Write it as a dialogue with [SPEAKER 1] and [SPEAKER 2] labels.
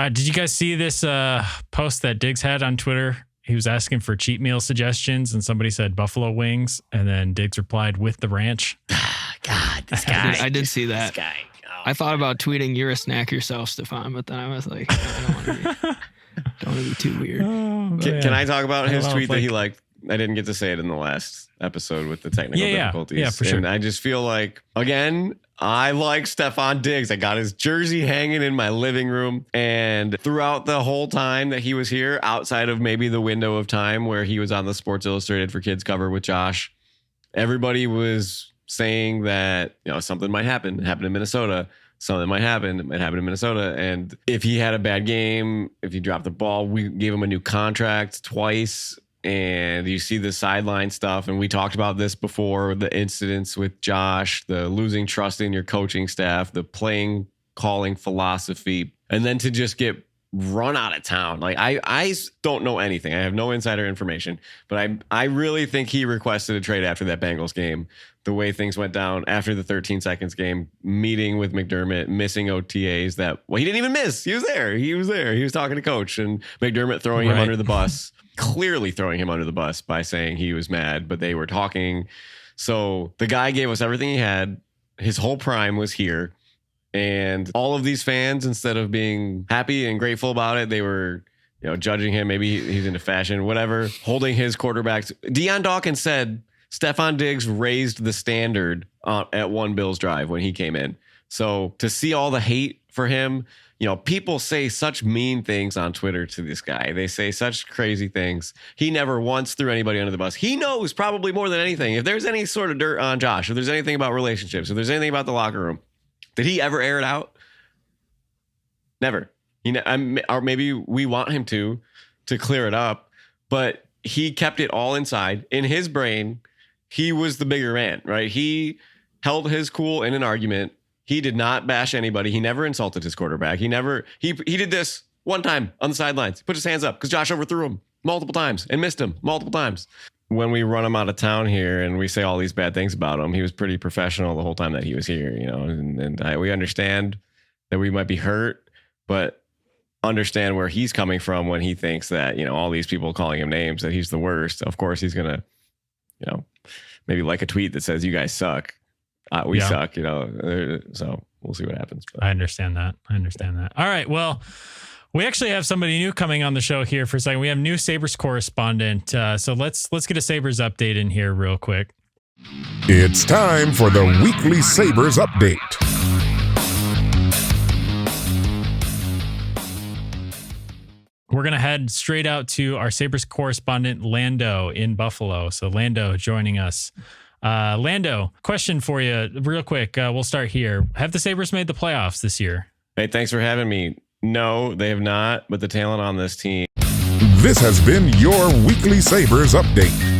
[SPEAKER 1] Did you guys see this post that Diggs had on Twitter? He was asking for cheat meal suggestions, and somebody said buffalo wings, and then Diggs replied with the ranch.
[SPEAKER 2] God, this guy.
[SPEAKER 3] I did see that.
[SPEAKER 2] This guy. Oh,
[SPEAKER 3] I thought about tweeting, "You're a snack yourself, Stefon," but then I was like, I don't want to be too weird.
[SPEAKER 1] Oh,
[SPEAKER 4] Can I talk about his tweet that he liked? I didn't get to say it in the last episode with the technical difficulties.
[SPEAKER 1] Yeah, for sure.
[SPEAKER 4] And I just feel like, again, I like Stefon Diggs. I got his jersey hanging in my living room. And throughout the whole time that he was here, outside of maybe the window of time where he was on the Sports Illustrated for Kids cover with Josh, everybody was saying that, something might happen. It happened in Minnesota. Something might happen. It might happen in Minnesota. And if he had a bad game, if he dropped the ball, we gave him a new contract twice. And you see the sideline stuff. And we talked about this before, the incidents with Josh, the losing trust in your coaching staff, the playing calling philosophy, and then to just get run out of town. Like I don't know anything. I have no insider information, but I really think he requested a trade after that Bengals game. The way things went down after the 13 seconds game, meeting with McDermott, missing OTAs he didn't even miss. He was there. He was talking to coach, and McDermott throwing him under the bus, clearly throwing him under the bus by saying he was mad, but they were talking. So the guy gave us everything he had. His whole prime was here. And all of these fans, instead of being happy and grateful about it, they were, judging him. Maybe he's into fashion, whatever, holding his quarterbacks. Deion Dawkins said Stefon Diggs raised the standard at One Bills Drive when he came in. So to see all the hate for him, people say such mean things on Twitter to this guy. They say such crazy things. He never once threw anybody under the bus. He knows probably more than anything. If there's any sort of dirt on Josh, if there's anything about relationships, if there's anything about the locker room, did he ever air it out? Never. Or maybe we want him to clear it up, but he kept it all inside. In his brain, he was the bigger man, right? He held his cool in an argument. He did not bash anybody. He never insulted his quarterback. He did this one time on the sidelines. He put his hands up because Josh overthrew him multiple times and missed him multiple times. When we run him out of town here and we say all these bad things about him, he was pretty professional the whole time that he was here, and we understand that we might be hurt, but understand where he's coming from when he thinks that, all these people calling him names, that he's the worst. Of course, he's going to, maybe like a tweet that says, "You guys suck. We suck," so we'll see what happens. But.
[SPEAKER 1] I understand that. All right. Well, we actually have somebody new coming on the show here for a second. We have new Sabres correspondent. So let's get a Sabres update in here real quick.
[SPEAKER 5] It's time for the weekly Sabres update.
[SPEAKER 1] We're going to head straight out to our Sabres correspondent, Lando, in Buffalo. So Lando joining us. Lando, question for you real quick. We'll start here. Have the Sabres made the playoffs this year?
[SPEAKER 4] Hey, thanks for having me. No, they have not, but the talent on this team.
[SPEAKER 5] This has been your weekly Sabres update.